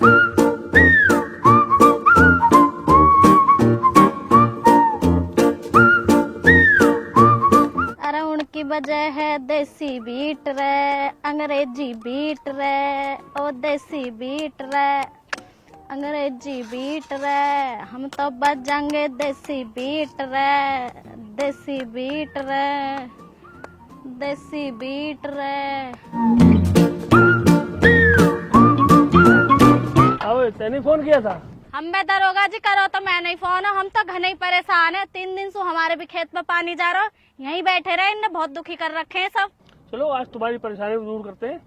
अरे उनकी वजह है देसी बीट रे, अंग्रेजी बीट रे, ओ देसी बीट रे, अंग्रेजी बीट रे, हम तो बजाएंगे देसी बीट रे, देसी बीट रे, देसी बीट रे। अब तेने फोन किया था? हम बे दरोगा जी करो तो मैं नहीं फोन, हम तो घने ही परेशान है। 3 दिन से हमारे भी खेत में पानी जा रहा, यहीं बैठे रहे, इनने बहुत दुखी कर रखे हैं सब। चलो आज तुम्हारी परेशानी दूर करते हैं।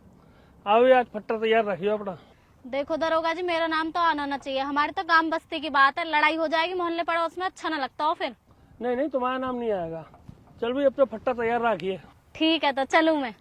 आओ आज फट्टा तैयार रखियो अपना। देखो दरोगा जी, मेरा नाम तो आना ना चाहिए, हमारे तो गांव बस्ती की बात है, लड़ाई हो जाएगी मोहल्ले पड़ोस में, अच्छा न लगता हो फिर। नहीं नहीं, तुम्हारा नाम नहीं आएगा। चल भाई अपना फट्टा तैयार रखिए। ठीक है तो चलूं मैं।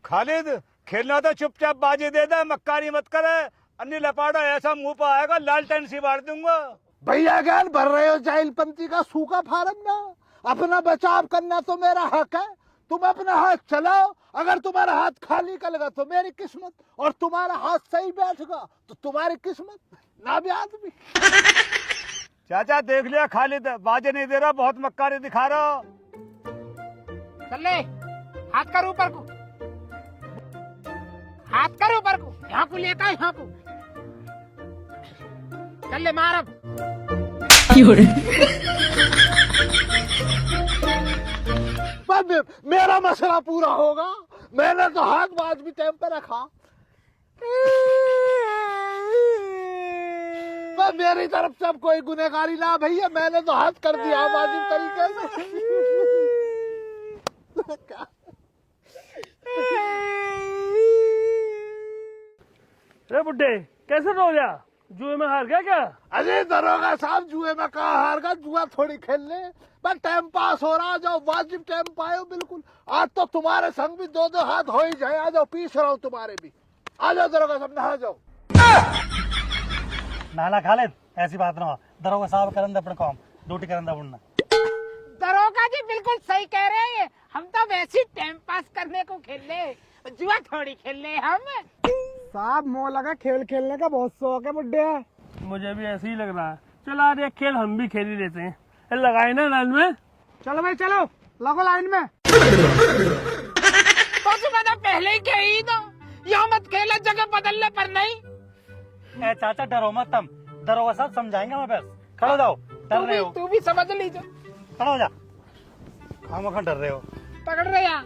खालिद, खेलना तो चुपचाप बाजी दे दे, मक्कारी मत करे। अन्नी लपाड़ा ऐसा मुंह पर आएगा लालटेन सी मार दूंगा। भैया ज्ञान भर रहे हो जाहिलपंथी का सूखा फारम ना। अपना बचाव करना तो मेरा हक है, तुम अपना हाथ चलाओ। अगर तुम्हारा हाथ खाली निकलेगा तो मेरी किस्मत, और तुम्हारा हाथ सही बैठेगा तो तुम्हारी किस्मत ना भी आदमी। चाचा देख लिया, खालिद बाजे नहीं दे रहा, बहुत मक्कारी दिखा रहा। चल ले, हाथ कर ऊपर को, हाथ कर ऊपर को, यहाँ को लेकर यहाँ को। चल ले मार अब। मेरा मसला पूरा होगा, मैंने तो हाथ बाज भी टाइम पे रखा। मेरी तरफ से अब कोई गुनहगारी ना भैया, मैंने तो हाथ कर दिया वाजिब तरीके से। अरे बुड्ढे कैसे रो गया? जुए में हार गया क्या? अरे दरोगा साहब, जुए में कहा हार गया, जुआ थोड़ी खेलने, बस टाइम पास हो रहा। जाओ वाजिब टाइम पायो बिल्कुल। आज तो तुम्हारे संग भी 2-2 हाथ हो ही जाए। आ जाओ, पीस रहा हूँ तुम्हारे भी। आ जाओ दरोगा साहब, नहा जाओ। ना खालिद, ऐसी बात ना हो। दरोगा साहब करन दे अपने काम, ड्यूटी करन दे बुढ़ना। दरोगा जी बिल्कुल सही कह रहे हैं, हम तो वैसे ही टाइम पास करने को खेलने, जुआ थोड़ी खेलने हम। साहब मोह लगा, खेल खेलने का बहुत शौक है बुड्ढे। मुझे भी ऐसे ही लग रहा है। चलो आज एक खेल हम भी खेल ही लेते हैं। लगाए ना लाइन में? चलो भाई चलो, लगो लाइन में। तो तुम्हें तो पहले ही कही तो, यहाँ मत खेला, जगह बदलने पर नहीं। ए चाचा डरो मत तुम, दरोगा साहब समझाएंगे हमें। बस खड़ो जाओ, डर रहे हो। तू भी समझ लीजिए। खड़ो हो जा, खामोखा डर रहे हो। पकड़ रहे यहाँ,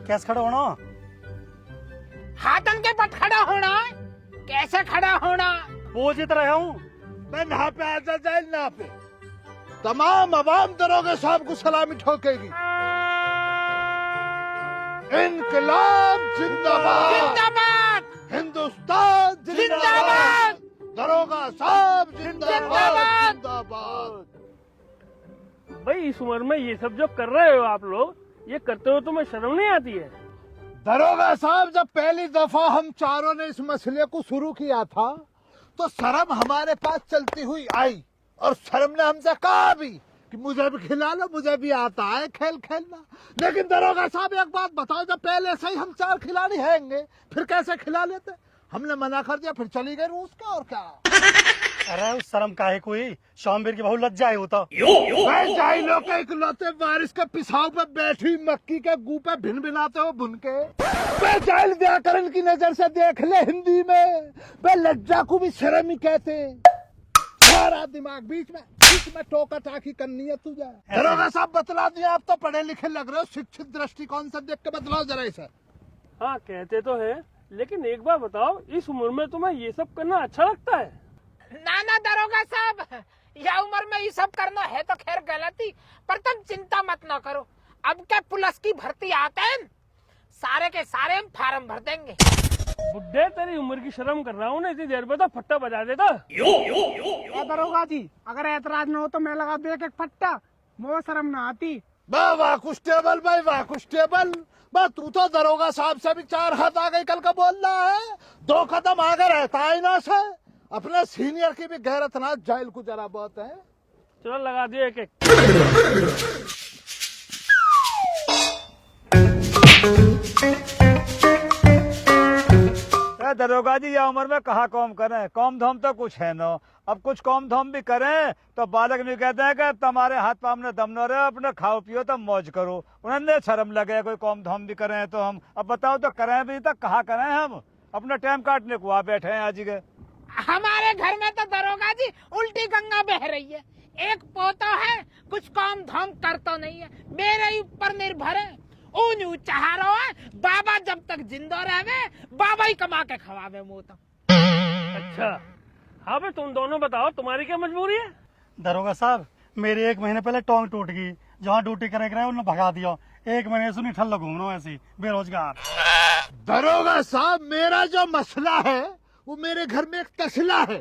कैसे खड़ो होना? हाथन के पट खड़ा होना। कैसे खड़ा होना? पूछ ही तो रहा हूँ मैं। नहा पे आजा जाए, नहा पे तमाम अवाम दरोगा साहब को सलामी ठोकेगी। इनकलाब जिंदाबाद, जिंदाबाद, हिंदुस्तान जिंदाबाद, दरोगा साहब जिंदाबाद, जिंदाबाद। जिंदाबाद। भाई इस उम्र में ये सब जो कर रहे हो आप लोग, ये करते हो तुम्हें शर्म नहीं आती है? दरोगा साहब, जब पहली दफा हम चारों ने इस मसले को शुरू किया था तो शर्म हमारे पास चलती हुई आई, और शर्म ने हमसे कहा भी कि मुझे भी खिला लो, मुझे भी आता है खेल खेलना। लेकिन दरोगा साहब एक बात बताओ, जब पहले से ही हम 4 खिलाड़ी हैंगे, फिर कैसे खिला लेते? हमने मना कर दिया, फिर चली गई रूस का, और क्या। अरे उस शर्म काहे कोई, शामवीर की बहुत लज्जा है होता। जाहिलों के इकलौते बारिश के पिसाव पे बैठी मक्की के गू पे भिन भिनाते हो भुन के। बे जाहिल व्याकरण की नजर से देख ले हिंदी में, बे लज्जा को भी शर्म ही कहते। सारा दिमाग बीच में टोका टाकी करनी है तुझे। दरोगा साहब बतला दिया, आप तो पढ़े लिखे लग रहे हो, शिक्षित दृष्टिकोण से देख के बतलाओ जरा इसे। हाँ कहते तो है, लेकिन एक बार बताओ, इस उम्र में तुम्हें ये सब करना अच्छा लगता है? ना ना दरोगा साहब, यह उम्र में ये सब करना है तो खैर गलती, पर तुम चिंता मत ना करो। अब क्या पुलिस की भर्ती आते हैं, सारे के सारे हम फार्म भर देंगे। बुड्ढे तेरी उम्र की शर्म कर रहा हूँ ना, इतनी देर में तो फट्टा बजा देता। दरोगा जी, अगर ऐतराज न हो तो मैं लगा दे एक फट्टा, मोह शर्म ना आती। वाह कुस्टेबल भाई, वाह कुस्टेबल। बस तू तो दरोगा साहब से भी 4 हाथ आगे कल का बोल रहा है, 2 कदम आगे रहता है ना से। अपने सीनियर की भी गैरत ना जाइल को जरा बहुत है। चलो लगा दिए एक एक। दरोगा जी, यह उम्र में कहाँ कौम करें, कौम धोम तो कुछ है ना। अब कुछ कौम धोम भी करें तो बालक नहीं कहते हैं कि तुम्हारे हाथ पाँव में दम न रहे, अपने खाओ पियो तो मौज करो। उन्हें शर्म लगे कोई कौम धोम भी करें तो हम अब बताओ तो करें भी तो कहाँ करें, हम अपना टाइम काटने को वहाँ बैठे हैं आज के। हमारे घर में तो दरोगा जी उल्टी गंगा बह रही है। एक पोता है, कुछ काम धाम करता नहीं है, मेरे ही ऊपर निर्भर है। ऊन चाह रहा है बाबा जब तक जिंदा रहे बाबा ही कमा के खवावे मुँह तो। अच्छा हाँ भाई, तुम दोनों बताओ तुम्हारी क्या मजबूरी है। दरोगा साहब, मेरी 1 महीने पहले टोंग टूट गई, जहाँ ड्यूटी करे गए उन्होंने भगा दिया। 1 महीने से नहीं ठल्ला घूम रहा हूँ ऐसी बेरोजगार। दरोगा साहब, मेरा जो मसला है वो मेरे घर में एक तसला है।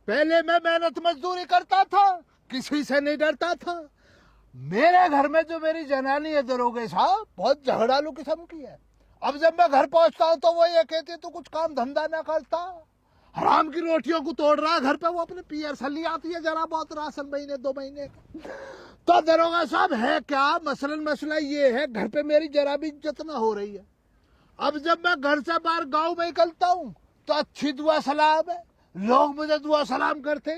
पहले मैं मेहनत मजदूरी करता था, किसी से नहीं डरता था। मेरे घर में जो मेरी जनानी है दरोगे साहब, बहुत झगड़ालू किस्म की है। अब जब मैं घर पहुंचता हूँ तो वो ये कहती है तू कुछ काम धंधा ना करता, हराम की रोटियों को तोड़ रहा है घर पे। वो अपने पीयर सली आती है जरा बहुत राशन महीने 2 महीने का। तो दरोगा साहब है क्या मसलन, मसला ये है घर पे मेरी जरा भी इज्जत ना हो रही है। अब जब मैं घर से बाहर गाँव में निकलता हूँ तो अच्छी दुआ सलाम है, लोग मुझे दुआ सलाम करते,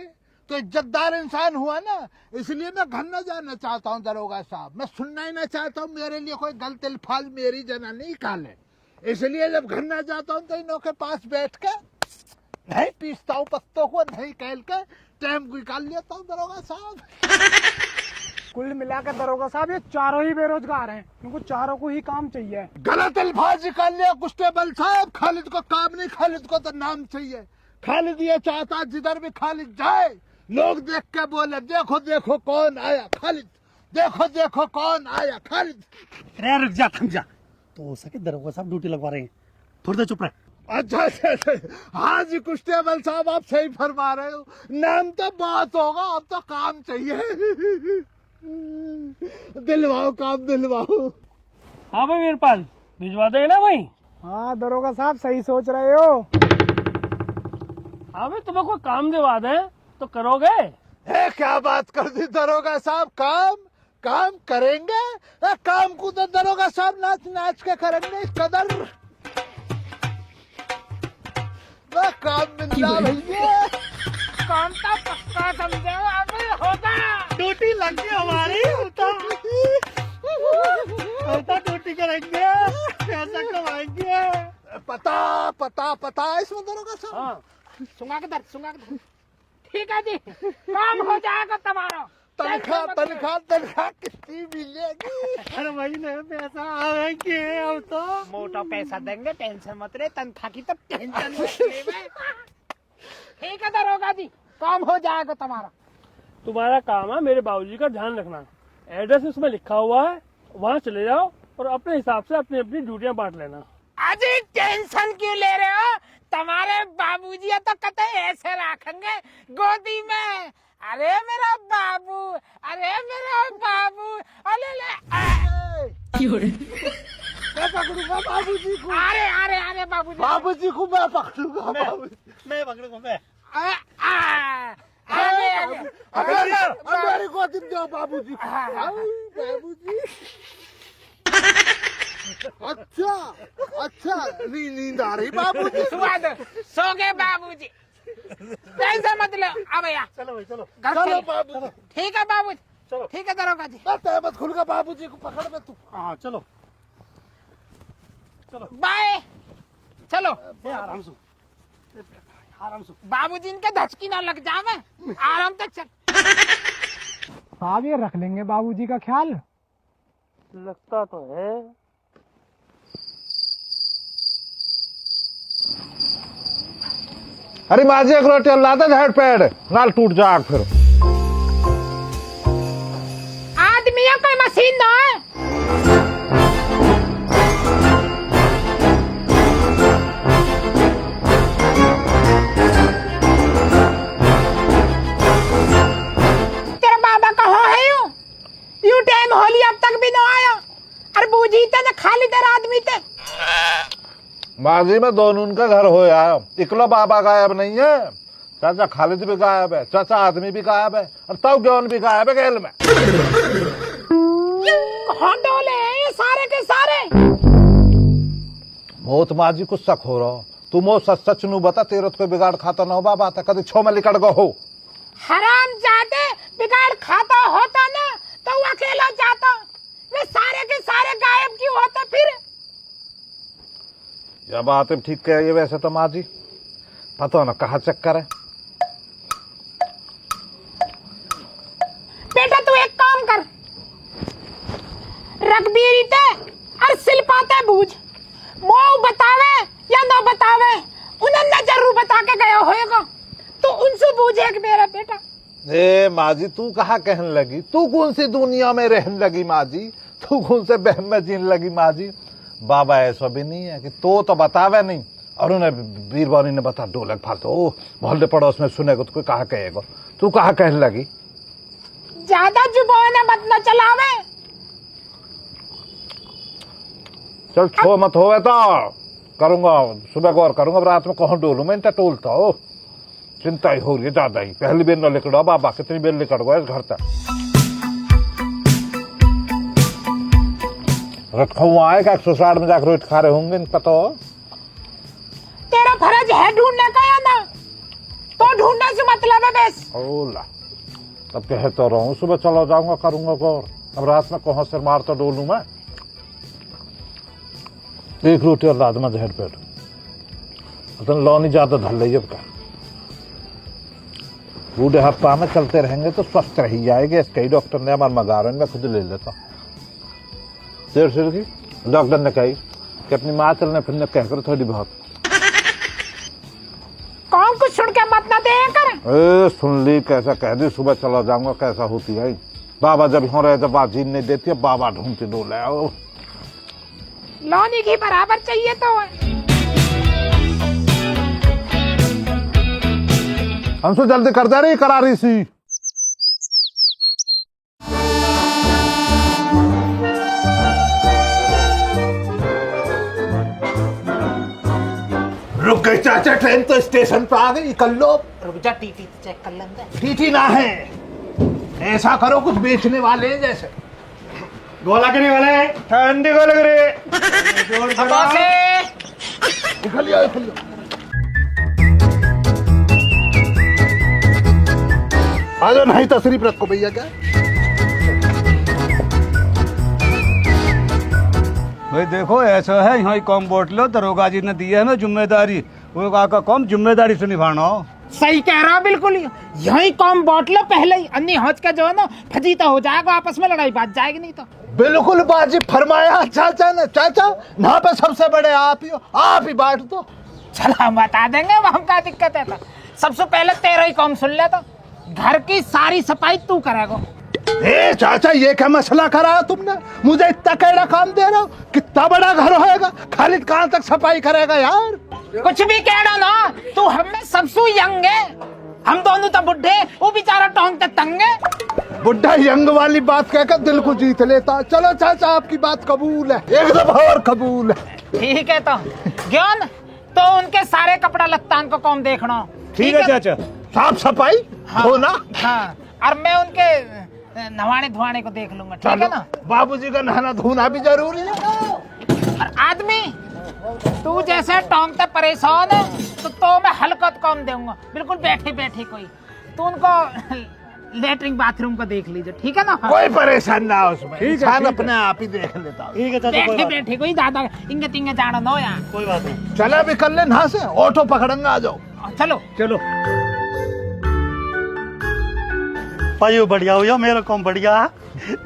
तो इज्जतदार इंसान हुआ ना। इसलिए मैं घर न जाना चाहता हूँ दरोगा साहब, मैं सुनना ही ना चाहता हूँ मेरे लिए कोई गलत अल्फाज मेरी जनानी निकाले। इसलिए जब घर न जाता हूँ तो इनों के पास बैठ के नहीं पीसता हूँ पत्तों को, नहीं कहल के टाइम को निकाल लेता हूँ दरोगा साहब। कुल मिलाकर दरोगा साहब ये चारों ही बेरोजगार हैं, इनको चारों को ही काम चाहिए। गलत अल्फाज निकाल लिया कुस्टेबल साहब। खालिद को काम नहीं, खालिद को तो नाम चाहिए। खालिद ये चाहता जिधर भी खालिद जाए लोग देख के बोले देखो देखो कौन आया खालिद, देखो देखो कौन आया खालिद। अरे रुक जा, थम जा। तो हो सके दरोगा साहब ड्यूटी लगवा रहे हैं, थोड़ी देर चुप रहे। अच्छा, हाँ जी कुस्टेबल साहब आप सही फरमा रहे हो। नाम तो बात होगा, अब तो काम चाहिए। दिलवाओ काम दिलवाओ। हाँ भाई वीरपाल, भिजवा देंगे ना भाई। हाँ दरोगा साहब सही सोच रहे हो। हाँ भाई, तुम्हें कोई काम दिलवा दें तो करोगे। क्या बात कर दी दरोगा साहब, काम काम करेंगे। काम को तो दरोगा साहब नाच नाच के करेंगे इस कदर। काम मिल रहा भैया, काम तो पक्का समझे अभी होगा। ड्यूटी लग गई हमारी, ड्यूटी करेंगे, पैसा कमाएंगे। पता पता पता इसमें दरोगा साहब। हाँ सुंगा के दर। ठीक है जी, काम हो जाएगा तुम्हारा। तनख्वाह तनख्वाह तनख्वाह कितनी मिलेगी? हर महीने पैसा आएंगे अब तो। मोटा पैसा देंगे, टेंशन मत रहे। तनख्वाह की तो टेंशन मत ले। ठीक है दरोगा जी, काम हो जाएगा तुम्हारा। तुम्हारा काम है मेरे बाबूजी का ध्यान रखना। एड्रेस उसमें लिखा हुआ है, वहाँ चले जाओ और अपने हिसाब से अपनी अपनी ड्यूटियाँ बांट लेना। अजी टेंशन क्यों ले रहे हो? तुम्हारे बाबूजी तो कहते ऐसे रखेंगे गोदी में। अरे मेरा बाबू, अरे मेरा बाबू, अरे ले मैं पकड़ूंगा बाबूजी को। अरे अरे अरे बाबूजी, बाबूजी को मैं पकड़ूंगा। बाबूजी मैं पकड़ूंगा मैं। मेरी गोदी में दो बाबूजी को। बाबूजी अच्छा अच्छा, नींद आ रही बाबूजी। सो गए बाबूजी, टेंशन मत लो। अब भैया चलो भाई चलो। चलो बाबूजी। ठीक है बाबूजी, चलो। ठीक है दरोगा जी। मत खुलगा बाबूजी को पकड़ में तू। हाँ चलो बाय। चलो आराम से, आराम से। बाबूजी इनके धचकी ना लग जावे, आराम तक चल। साहब ये रख लेंगे बाबूजी का ख्याल। लगता तो है। अरे माजी एक रोटी लाता हेड पैड नाल टूट जाग फिर। आदमी कोई मशीन ना है। तेरा बाबा कहाँ है? यू टाइम होली अब तक भी माजी में दोनों उनका घर हो यार, इकलो बाबा गायब नहीं है, चाचा खालिद भी गायब है, चाचा आदमी भी गायब है, और तब ज्ञान भी गायब है गेल में। कौन डोले हैं ये सारे के सारे? मोत माजी कुछ शक हो रहा, तू मो सच सच नू बता, तेरे तो कोई बिगाड़ खाता ना हो बाबा, कभी छो में लिकड़ गो हो। हराम जाते बिगाड़ खाता होता ना तो वो अकेला जाता, वे सारे के सारे गायब क्यों होते फिर? यह बात ठीक कह रही है वैसे तो माँ जी, पता ना कहाँ चक्कर है। बेटा तू एक काम कर, रघबीरी ते और शिल्पाते बूझ, मोह बतावे या ना बतावे उन्हें जरूर बता के गया होएगा, तो उनसे बूझे कि मेरा बेटा। ए माँ जी तू कहाँ कहने लगी, तू कौन सी दुनिया में रहने लगी माँ जी, तू कौन से बहम में जीने लगी माँ जी। बाबा ऐसा भी नहीं है कि तो बतावे नहीं, और उन्हें बीरबानी ने बता ढोलक फालतू, ओ मोहल्ले पड़ोस में सुनेगा तो कोई कहाँ कहेगा, तू कहाँ कहने लगी। ज्यादा जुबान मत न चलावे। चल छो मत होवे तो करूंगा, सुबह गौर करूंगा, रात में कौन डोलू मैं, टोलता हो, चिंता ही हो रही है ज्यादा ही। पहली बेर न लिकड़ो बाबा, कितनी बेर लिकड़ गए इस घर तक। रखा आएगा 160 में जाकर रोट खा रहे होंगे, इनका तो तेरा फर्ज है ढूंढने का या ना, तो ढूंढने से मतलब है बस। ओला अब कह तो रहा हूँ, सुबह चला जाऊंगा करूंगा गौर, अब रात में कौन सिर मार तो डोलू मैं। एक रोटी और रात में जहर पेट लौनी ज्यादा धल रही अब का, बूढ़े हफ्ता में चलते रहेंगे तो स्वस्थ रही जाएंगे। इसके ही डॉक्टर ने हमारे मगारन में खुद ले लेता, देर सिर की डॉक्टर ने कही कि अपनी माँ चलने फिरने कहकर थोड़ी बहुत। कौन कुछ सुन के मत ना दे कर। सुन ली कैसा कह दी, सुबह चला जाऊंगा कैसा होती है। बाबा जब हो रहे जब बात जीन नहीं देती है, बाबा ढूंढती डोले लौनी की बराबर चाहिए तो हमसे जल्दी कर दे रही करारी सी। रुक गई चाचा, ट्रेन तो स्टेशन पे आ गई, कर लो। रुक जा, टीटी चेक कर लेंगे। टीटी ना है, ऐसा करो कुछ बेचने वाले हैं जैसे। गोला करने वाले ठंडी को लग रही है। निकल लिया, निकल लिया। आ जाओ, नहीं तशरीफ रखो भैया। क्या भाई देखो ऐसा है, यहाँ कम बोट लो, दरोगा जी ने दी है ना जिम्मेदारी, वो का कम जिम्मेदारी से निभाना हो। सही कह रहा बिल्कुल, यही कम बांट लो पहले ही, अन्नी हौज का जो है ना फजीता हो जाएगा, आपस में लड़ाई बात जाएगी नहीं तो। बिल्कुल बाजी फरमाया चाचा ने। चाचा यहाँ पे सबसे बड़े आप ही हो, आप ही बांट दो। चल हम बता देंगे, अब हम क्या दिक्कत है। तो सबसे पहले तेरा ही काम सुन ले, तो घर की सारी सफाई तू करेगा। ए चाचा ये क्या मसला कराया तुमने, मुझे इतना कैड़ा काम दे रहा हो, कितना बड़ा घर होएगा, खालिद कहाँ तक सफाई करेगा यार। कुछ भी कह रहा ना, तू हमें सबसे यंग है, हम दोनों तो बुढ़े, वो बेचारा टोंग तक तंग है। बुढ़ा यंग वाली बात कहकर दिल को जीत लेता। चलो चाचा आपकी बात कबूल है, एक दफा और कबूल है। ठीक है तो ज्ञान, तो उनके सारे कपड़ा लत्तान को कौन देखना। ठीक है चाचा, साफ सफाई हो ना। हाँ, और मैं उनके नहाने धोने को देख लूंगा, ठीक है ना। बाबूजी का नहाना धोना भी जरूरी है। और आदमी तू जैसे टोंग तक परेशान है, तो मैं हलकत कम दूंगा, बिल्कुल बैठे बैठे कोई, तू उनको लेटरिन बाथरूम को देख लीजिए, ठीक है ना। कोई परेशान ना हो उसमें, ठीक है, इंसान ठीक है। अपने आप ही देख लेता। ठीक है चाचा, कोई बैठे बात बैठे कोई दादा इंगे तिंगे जाना नो यार। कोई बात नहीं। चला भी कर ले, नहा से ऑटो पकड़ेंगे, आ जाओ। चलो चलो भाई वो बढ़िया हुआ, मेरा कम बढ़िया,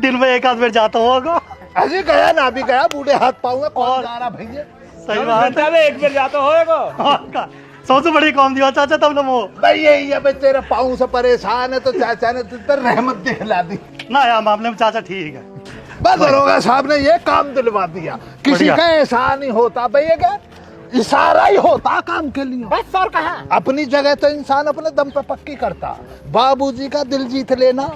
दिन में एक आध बार जाता होगा। अजी गया ना भी गया, बूढ़े हाथ पाँव में कौन जा रहा भैया। सही बात है, एक बार जाता होगा। सबसे बड़ी कौम दिया चाचा तब लोग। भाई यही है, भाई तेरे पाँव से परेशान है तो चाचा ने तुझ पर रहमत दिखला दी। ना यार मामले में चाचा ठीक है। बस दरोगा साहब ने ये काम दिलवा दिया, किसी बढ़िया। का एहसान नहीं होता भैया, क्या इशारा ही होता काम के लिए। बस और कहा, अपनी जगह तो इंसान अपने दम पे पक्की करता, बाबूजी का दिल जीत लेना,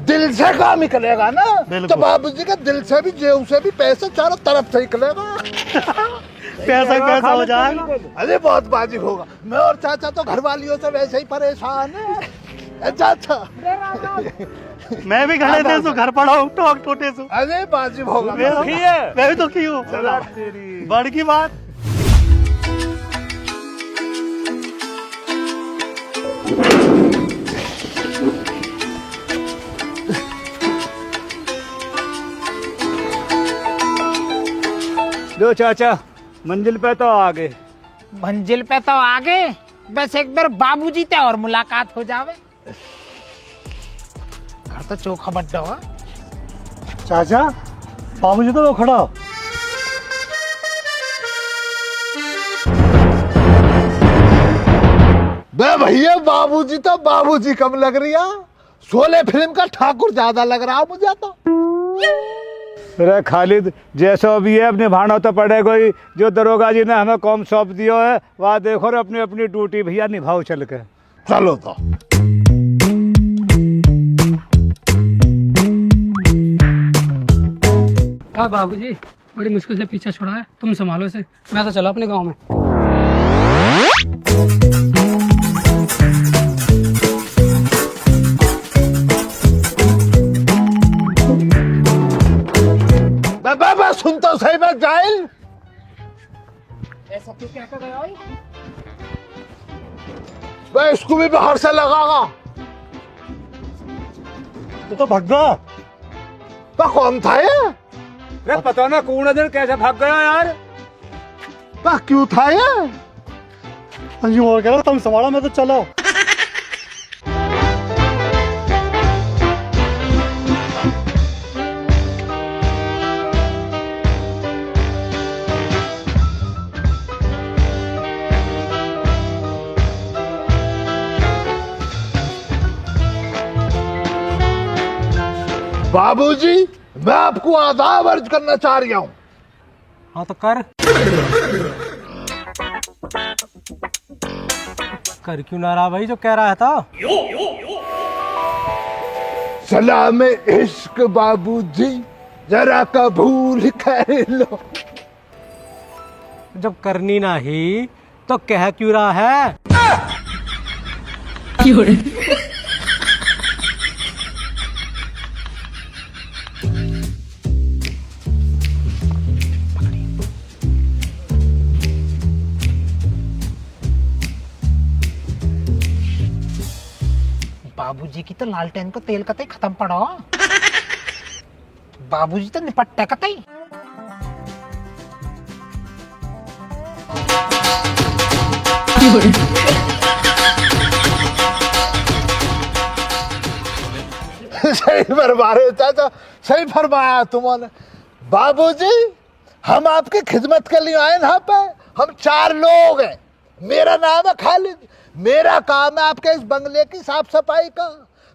दिल से काम निकलेगा ना, बिल्कुल। तो बाबूजी का दिल से भी जेब से भी पैसे चारों तरफ से निकलेगा। पैसा ही पैसा हो जाए। अरे बहुत बाजी होगा। मैं और चाचा तो घर वालियों से वैसे ही परेशान है। चाचा मैं भी घड़े थे सो घर पड़ा हूँ टोक टोटे सो। अरे बाजी होगा। मैं भी तो की हूँ बड़ की बात। लो चाचा मंजिल पे तो आ गए। मंजिल पे तो आ गए, बस एक बार बाबूजी ते और मुलाकात हो जावे। घर तो चोखा बड्डा हुआ। चाचा बाबूजी तो वो खड़ा। बे भैया बाबूजी तो बाबूजी कम लग रही है। शोले फिल्म का ठाकुर ज्यादा लग रहा है मुझे तो। अरे खालिद जैसा भी है अपने भाना तो पड़ेगा ही। जो दरोगा जी ने हमें काम सौंप दिया है वहाँ देखो और अपनी अपनी ड्यूटी भैया निभाओ चल के। चलो तो हाँ बाबूजी बड़ी मुश्किल से पीछा छुड़ा है, तुम संभालो इसे, मैं तो चला अपने गांव में। बे सुन तो सही में जाइल। ऐसा क्यों क्या कर रहे हो? बे इसको भी बाहर से लगागा। तो भग्गा बे कौन था ये? अरे पता ना कौन दिन कैसे भाग गया यार। बे क्यों था ये? अंजू और कह रहा तुम संभालो मैं तो चलो। बाबूजी मैं आपको आदाब अर्ज करना चाह रहा हूँ। हाँ तो कर क्यों ना रहा भाई जो कह रहा था। सलाम इश्क बाबूजी जरा कबूल कर लो। जब करनी ना ही तो कह क्यों रहा है। बाबूजी की तो लालटेन को तेल कतई खत्म पड़ा। बाबूजी तो निपट्टा कतई। सही फरमा रहे हो चाचा, सही फरमाया तुमने। बाबूजी हम आपकी खिदमत के लिए आए यहाँ पे। हम 4 लोग हैं। मेरा नाम है खालिद। मेरा काम है आपके इस बंगले की साफ सफाई का।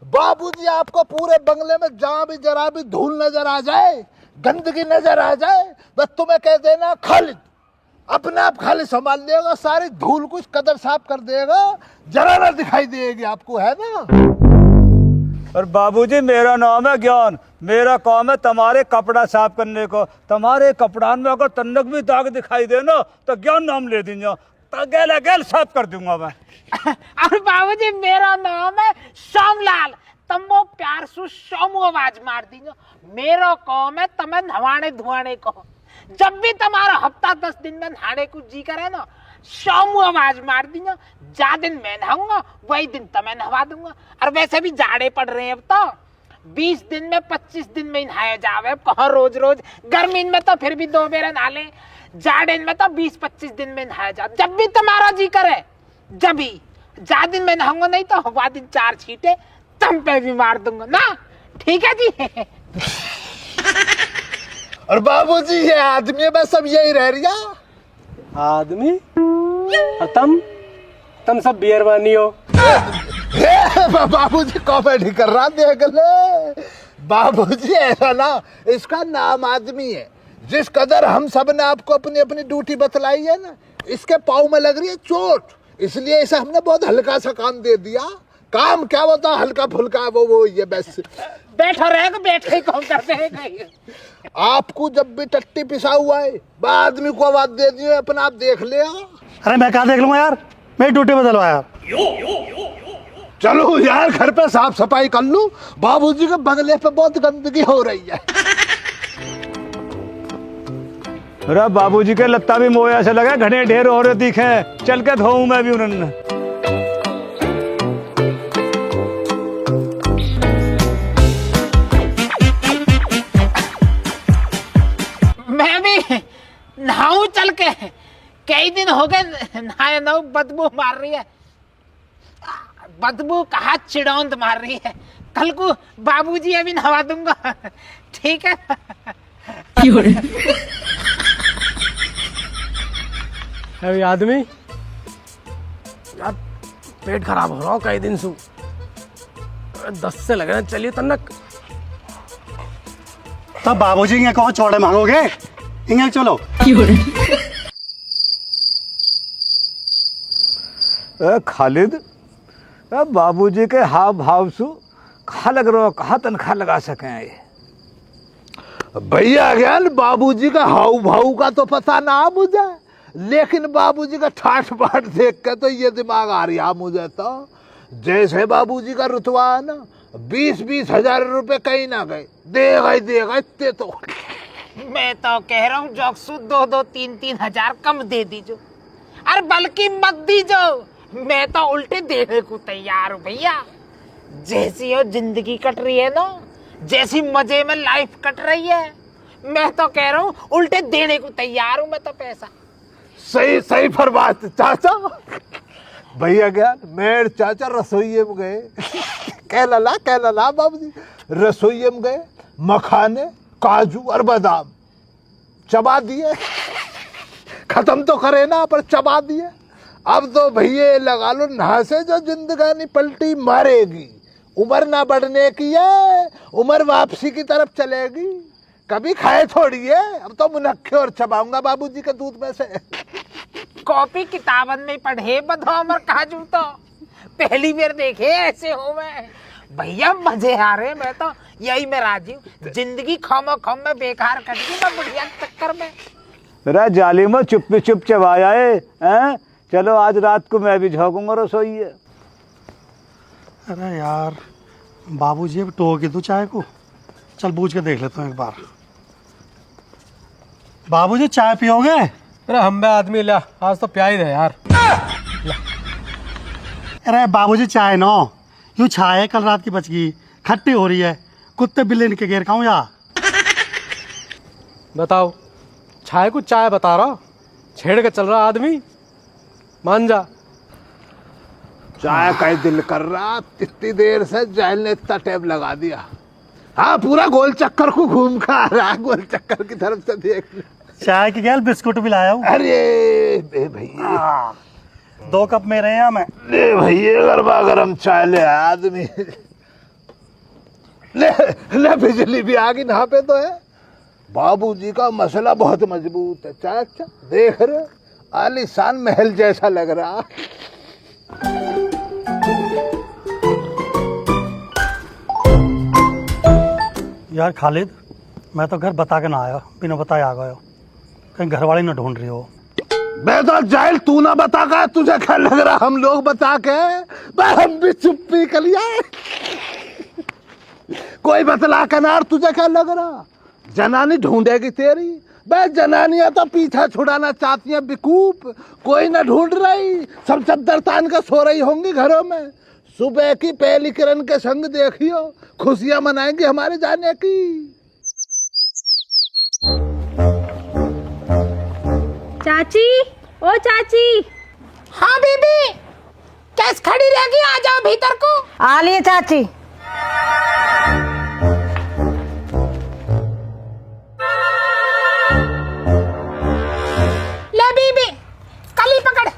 बाबूजी आपको पूरे बंगले में जहाँ भी जरा भी धूल नजर आ जाए, गंदगी नजर आ जाए, बस तुम्हें कह देना खालिद अपने आप खाली संभाल लेगा। सारी धूल कुछ कदर साफ कर देगा, जरा ना दिखाई देगी आपको, है ना। और बाबूजी मेरा नाम है ज्ञान। मेरा काम है तुम्हारे कपड़ा साफ करने को। तुम्हारे कपड़ान में अगर तन्नक भी दाग दिखाई दे ना तो ज्ञान नाम ले दीजिए, तो गेल साफ कर दूंगा मैं। और बाबूजी मेरा नाम है श्यामलाल। तुम वो प्यार से शामू आवाज मार दीजो। मेरा काम है तुम्हें नहाने धुआने को। जब भी तुम्हारा हफ्ता 10 दिन में नहाने को जी करे ना, शामू आवाज मार दीजो। जा दिन मैं नहाऊंगा वही दिन तुम्हें नहवा दूंगा। और वैसे भी जाड़े पड़ रहे हैं अब तो 20 दिन में 25 दिन में नहाया जावे। अब कहाँ रोज रोज। गर्मी में तो फिर भी 2 बेर नहा ले, जाड़े में तो 20-25 दिन में नहाया जा। जब भी तुम्हारा जी करे जब भी। जा दिन में नहाऊंगा नहीं तो हवा दिन 4 छींटे तुम पे भी मार दूंगा ना। ठीक है जी। और बाबूजी ये आदमी बस सब यही रह रिया। आदमी और तुम सब बियरवानी हो। बाबूजी कॉमेडी कर रहा देख ले। बाबूजी ऐसा ना, इसका नाम आदमी है। जिस कदर हम सब ने आपको अपनी अपनी ड्यूटी बतलाई है ना, इसके पाँव में लग रही है चोट, इसलिए इसे हमने बहुत हल्का सा काम दे दिया। काम क्या होता हल्का फुल्का वो ये बस। बैठो रहेगा, बैठ के कौन करते हैं। आपको जब भी टट्टी पिसा हुआ है आदमी को आवाज दे दिए अपना आप देख ले। अरे मैं क्या देख लूंगा यार, मेरी ड्यूटी बदलवा यार। चलो यार घर पे साफ सफाई कर लूं, बाबूजी के बंगले पे बहुत गंदगी हो रही है। अरे बाबूजी के लत्ता भी मोया से लगे, घने ढेर हो रहे दिखे, चल के धोऊं मैं भी उन्होंने। मैं भी नहाऊं चल के, कई दिन हो गए नहाए ना, बदबू मार रही है। बदबू कहा चिड़ौंद मार रही है। कल को बाबूजी अभी नहवा दूंगा, ठीक है। अरे आदमी यार पेट खराब हो रहा हो कई दिन से, 10 से लगे ना, चलिए तनक। तब बाबूजी के कहो चौड़े मांगोगे, इंगे चलो। खालिद बाबूजी के हाव भाव सु कहा लग रहा, कहा तनख्वाह लगा सके ये। भैया ज्ञान बाबूजी का हाउ भाव का तो पता ना मुझे, लेकिन बाबूजी का ठाठ बाट देख के तो ये दिमाग आ रहा मुझे। तो जैसे बाबूजी का रुतबा है ना, 20-20 हजार रुपए कहीं ना गए, देगा ही देगा इतने तो। मैं तो कह रहा हूँ जॉक्सू 2-2, 3-3 हजार कम दे दीजो, अरे बल्कि मत दीजो। मैं तो उल्टे देने को तैयार हूँ भैया। जैसी हो जिंदगी कट रही है ना, जैसी मजे में लाइफ कट रही है, मैं तो कह रहा हूँ उल्टे देने को तैयार हूँ मैं तो पैसा। सही सही फरमाते चाचा। भैया ज्ञान मेरे चाचा रसोइये में गए, कह लला बाबूजी, रसोइये में गए, मखाने काजू और बादाम चबा दिए, खत्म तो करे ना पर चबा दिए। अब तो भैया लगा लो नहा से जो जिंदगानी पलटी मारेगी। उम्र ना बढ़ने की है, उम्र वापसी की तरफ चलेगी, कभी खाए थोड़ी है। अब तो मुनक्खे और चबाऊंगा बाबूजी के दूध में से। कॉपी किताबन में पढ़े बधो अमर काजू, तो पहली बार देखे ऐसे हो। मैं भैया मजे आ रहे, मैं तो यही मैं राजी हूँ। जिंदगी खम खम में बेकार कट गई मैं बुढ़िया के चक्कर में। अरे जाली में चुप चुप चबाया है। चलो आज रात को मैं भी झोंकूंगा रसोई है। अरे यार बाबूजी अब टोक के दो चाय को, चल बूझ के देख लेता हूँ एक बार। बाबूजी चाय पियोगे? अरे हम बे आदमी ला, आज तो प्याई दे यार। अरे बाबूजी चाय नो, यूँ चाय है कल रात की बच गई, खट्टी हो रही है, कुत्ते बिल्ली इनके घेर खाऊं या? बताओ, चाय को चाय बता रहा, छेड़ के चल रहा आदमी, मान जा। चाय का ही दिल कर रहा, इतनी देर से जाहिल ने इतना टाइम लगा दिया। हाँ पूरा गोल चक्कर को घूम कर आ रहा है, गोल चक्कर की तरफ से देख। चाय की गैल बिस्कुट भी लाया हूँ। अरे भैया 2 कप मेरे यहाँ मैं। ले भैया गरबा गरम चाय ले आदमी। ले बिजली भी आ गई, नहा पे तो है। बाबूजी का मसला बहुत मजबूत है चाचा, देख रहे आलीशान महल जैसा लग रहा। यार खालिद, मैं तो घर बता के ना आया, बिना बताए आ गया, कहीं घरवाली ना ढूंढ रही हो। मैं तो जाहिल, तू ना बता का तुझे क्या लग रहा, हम लोग बता के हम भी चुप्पी कर लिया। कोई बतला के ना, तुझे क्या लग रहा जनानी ढूंढेगी तेरी? बे जनानियां तो पीछा छुड़ाना चाहती हैं बेकूफ, कोई ना ढूंढ रही, सब चद्दर तान के सो रही होंगी घरों में। सुबह की पहली किरण के संग देखियो, खुशियां मनाएंगी हमारे जाने की। चाची, ओ चाची। हाँ बीबी, कैस खड़ी रहेगी, आ जाओ भीतर को। आ लिए चाची। ले बीबी, कली पकड़।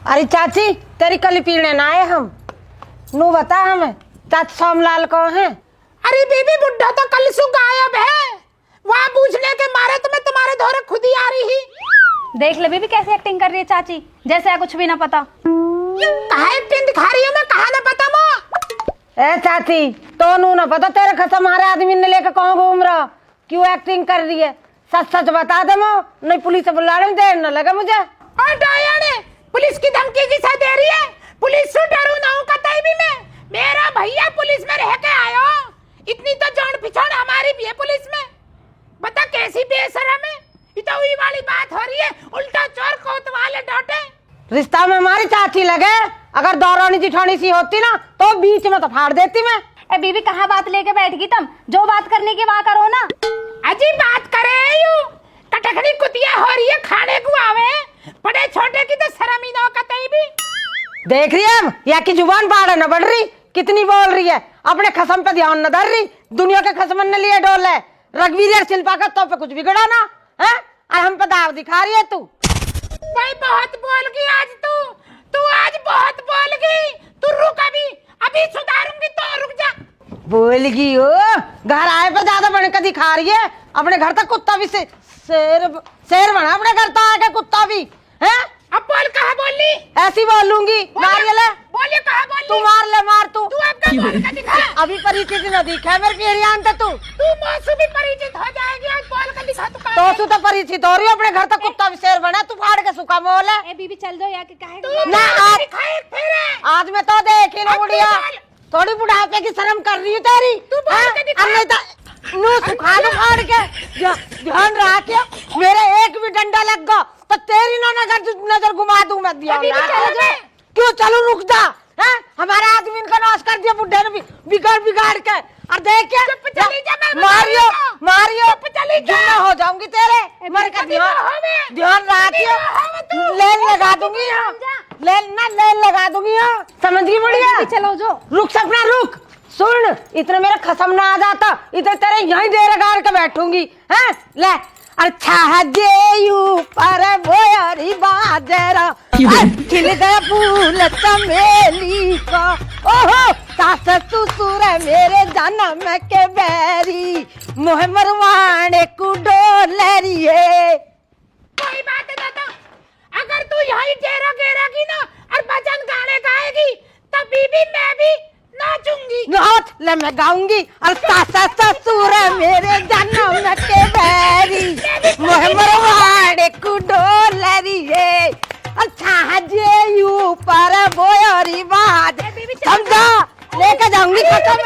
अरे चाची तेरी कली पीने ना आए हम, नू बता हमें चाचा सोमलाल कौन है? अरे बीबी बुड्ढा तो कल सु गायब है, वहाँ पूछने के मारे तो मैं तुम्हारे धोरे खुद ही आ रही। देख ले बीबी कैसे एक्टिंग कर रही है चाची, जैसे कुछ भी ना पता। कहा एक्टिंग दिखा रही हूँ मैं, कहा ना पता मो। ए चाची तो नू ना पता तेरे खसम हमारे आदमी ने लेकर कहाँ घूम रहा, क्यों एक्टिंग कर रही है? सच सच बता दे मो, नहीं पुलिस से बुलाने में देर न लगे मुझे। और डाया ने पुलिस की धमकी किसा दे रही है? पुलिस से डरू ना हूं कतई भी मैं। मेरा भैया पुलिस में रह के आयो, इतनी तो जान पिछाड़ हमारी भी है पुलिस में। बता कैसी बेशरम है, ये तो वही वाली बात हो रही है, उल्टा चोर कोतवाले डॉटे। रिश्ता में हमारी चाची लगे, अगर दौरानी जिठानी सी होती ना तो बीच में तो फाड़ देती मैं। ए बीबी कहाँ बात लेके बैठ गई तुम? जो बात करने की वहाँ करो ना। अजी बात करे यू कटखनी कुतिया हो रही है, खाने को आवे बड़े छोटे की तो शर्म ही ना कतई भी। देख रही है या की जुबान बाढ़ न बढ़ रही, कितनी बोल रही है, अपने खसम पे ध्यान न धर रही, दुनिया के खसमन ने लिए डोल है। रघुवीर शिल्पा का तो पे कुछ बिगड़ा ना है, और हम पे दाव दिखा रही है तू। भाई बहुत बोल गई आज तू आज बहुत बोल गई। तू रुक अभी सुधारूंगी तो रुक जा। बोल गई हो, घर आए पे ज्यादा बन के दिखा रही है, अपने घर तक कुत्ता भी शेर बना, अपने घर तो आके कुत्ता भी है। अब बोल कहाँ बोली? ऐसी बोलूंगी, मार ले बोले कहाँ बोली? तू मार ले, मार तू आपका बोल का दिखा। अभी परिचित न दिखे मेरे पेरियान ते तू मौसू भी परिचित हो जाएगी, आज बोल का दिखा तू तो तू तो परिचित हो रही है, अपने घर तक कुत्ता भी शेर बना, तू फाड़ के सूखा मोल है। ए बीबी चल दो, या के काहे ना आज मैं तो देखी ना बुढ़िया, थोड़ी बुढ़ापे की शर्म कर रही है तेरी। नहीं तो नू सुखा दो फाड़ के, ध्यान रखियो मेरे एक भी डंडा लग गया तो तेरी ना नजर घुमा दूं मैं। दिया क्यों चलो रुक जा, है हमारे आदमी का नाश कर दिया बुढ़े ने बिगाड़ के। और देख मारियो जिन्ना हो जाऊंगी तेरे, मर का ध्यान रखियो, लेन लगा दूंगी यहाँ, लेन लगा दूंगी यहाँ, समझ गई बुढ़िया? चलो जो रुक सपना रुक, सुन इतने मेरा खसम ना आ जाता, इधर तेरे यहीं डेरा गाड़ के बैठूंगी है। ले अच्छा जे ऊपर बोयरी बाजरा खिल गया फूल चमेली का, ओहो सास ससुर मेरे जन्म के बैरी, मोह मरवाने को डोलरी है। कोई बात है दादा, अगर तू यही डेरा गेरागी ना और भजन गाने गाएगी तब बीबी मैं भी नाचूंगी। नाच ले मैं गाऊंगी, और सास ससुर मेरे जन्म के बैरी, मोह मरवाने को डोलरी है। अच्छा जे ऊपर बोयरी बाज, समझा लेकर जाऊंगी खसम,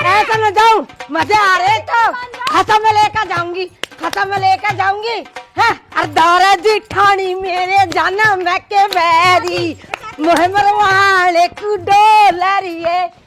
ऐसा न जाऊं मजे आ रहे तो खसम में लेकर जाऊंगी, खसम में लेकर जाऊंगी है। और दौरा जिठानी मेरे जन्म के बैरी, मोह मरवाने को डोलरी है।